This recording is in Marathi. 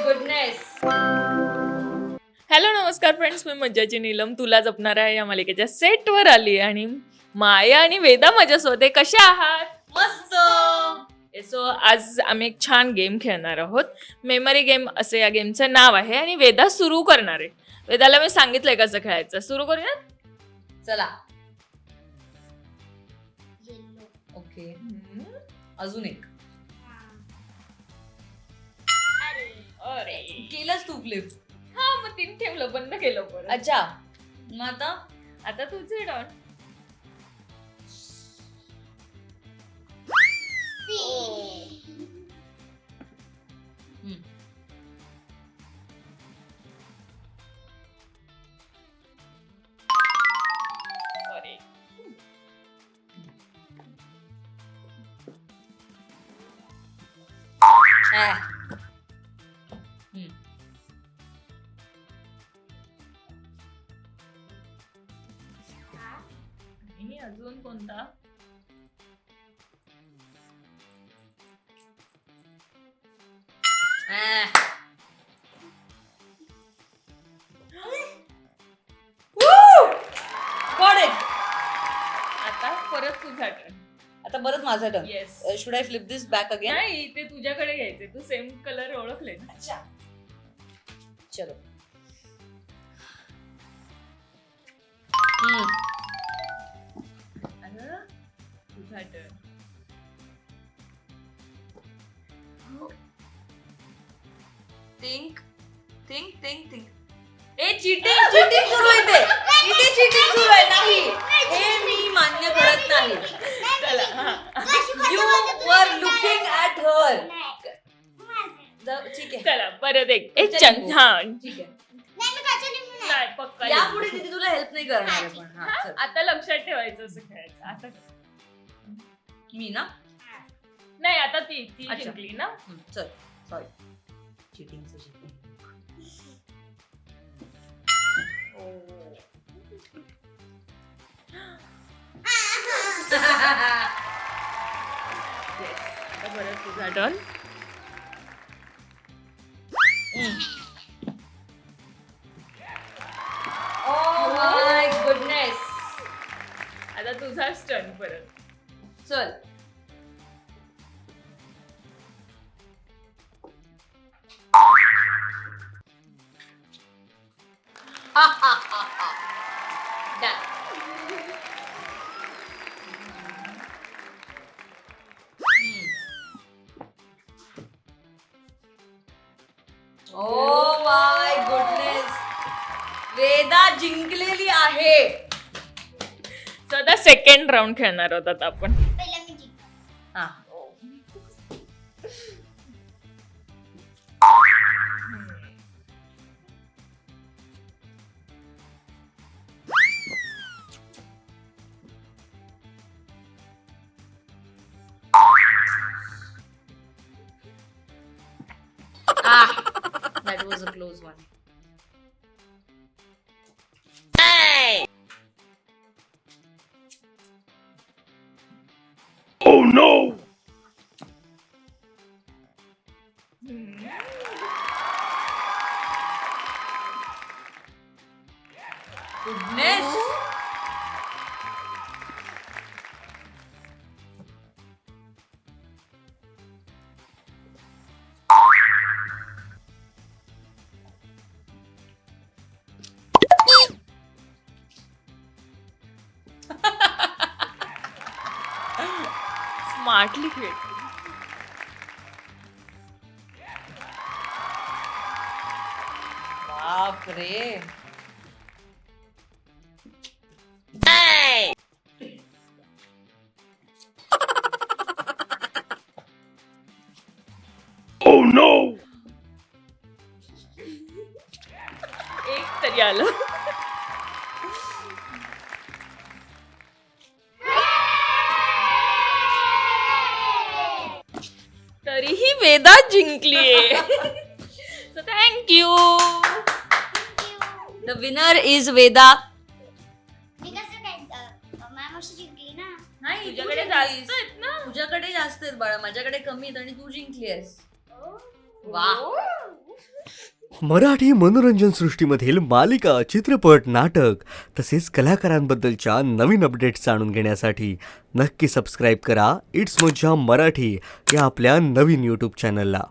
गुडनेस. हॅलो नमस्कार फ्रेंड्स, मी मज्जाची नीलम तुला जपणार आहे या मालिकेच्या सेटवर आली आणि माया आणि वेदा माझ्यासोबत आहे. कशा आहात? मस्त. सो आज आम्ही एक छान गेम खेळणार आहोत. मेमरी गेम असे या गेमचं नाव आहे आणि वेदा सुरू करणार आहे. वेदाला मी सांगितलंय कसं खेळायचं. सुरू करूया. चला. ओके, अजून एक. अरे केलंच तू फ्लिप. हा, मग तीन ठेवलं, बंद केलं परत. अच्छा, मग आता तुझे डॉन. अरे आणि अजून कोणता? आता परत तुझा टर्न. आता परत माझा turn. Yes. Should I flip this back again? नाही, ते तुझ्याकडे घ्यायचे. तू सेम कलर ओळखले ना. अच्छा, चलो. आता तुझा turn. Think think think think. ए, चीटिंग चीटिंग सुरू आहे. इथे चीटिंग सुरू आहे. नाही, हे मी मान्य करत नाही. चला, हा. यू वर लुकिंग ऍट हर. ठीक आहे, चला परत एक तुमच्या चन. लिंबू. हा, ठीक आहे. नाही, पक्का यापुढे तिथे तुला हेल्प नाही करणार आहे पण. हा, हा, चल. आता लक्षात ठेवायचं असं खेळायचं. आता मी ना. नाही, आता ती अच्छा. जिंकली ना. चल, सॉरी. चीटिंगचं चिटिंग. Yes. आता परत तुझा टर्न. Oh my goodness. आता तुझाच टर्न परत. चल. Oh my goodness. वेदा जिंकलेली आहे. सो आता सेकंड राऊंड खेळणार आहोत आता आपण. हा. That was a close one. Oh no! Goodness. Smartly खेळ. बाप रे. Oh no! एक तरी आलं. तरीही वेदा जिंकलीये. So thank you. The winner is Veda. नाही, तुझ्याकडे तू जास्त जिंकलीस. आहेत ना. तुझ्याकडे जास्त आहेत बाळा, माझ्याकडे कमी आहेत आणि तू जिंकली आहेस. वा. मराठी मनोरंजन सृष्टीमधील मालिका, चित्रपट, नाटक तसेच कलाकारांबद्दलच्या नवीन अपडेट्स जाणून घेण्यासाठी नक्की सबस्क्राईब करा इट्स मज्जा मराठी या आपल्या नवीन यूट्यूब चॅनलला.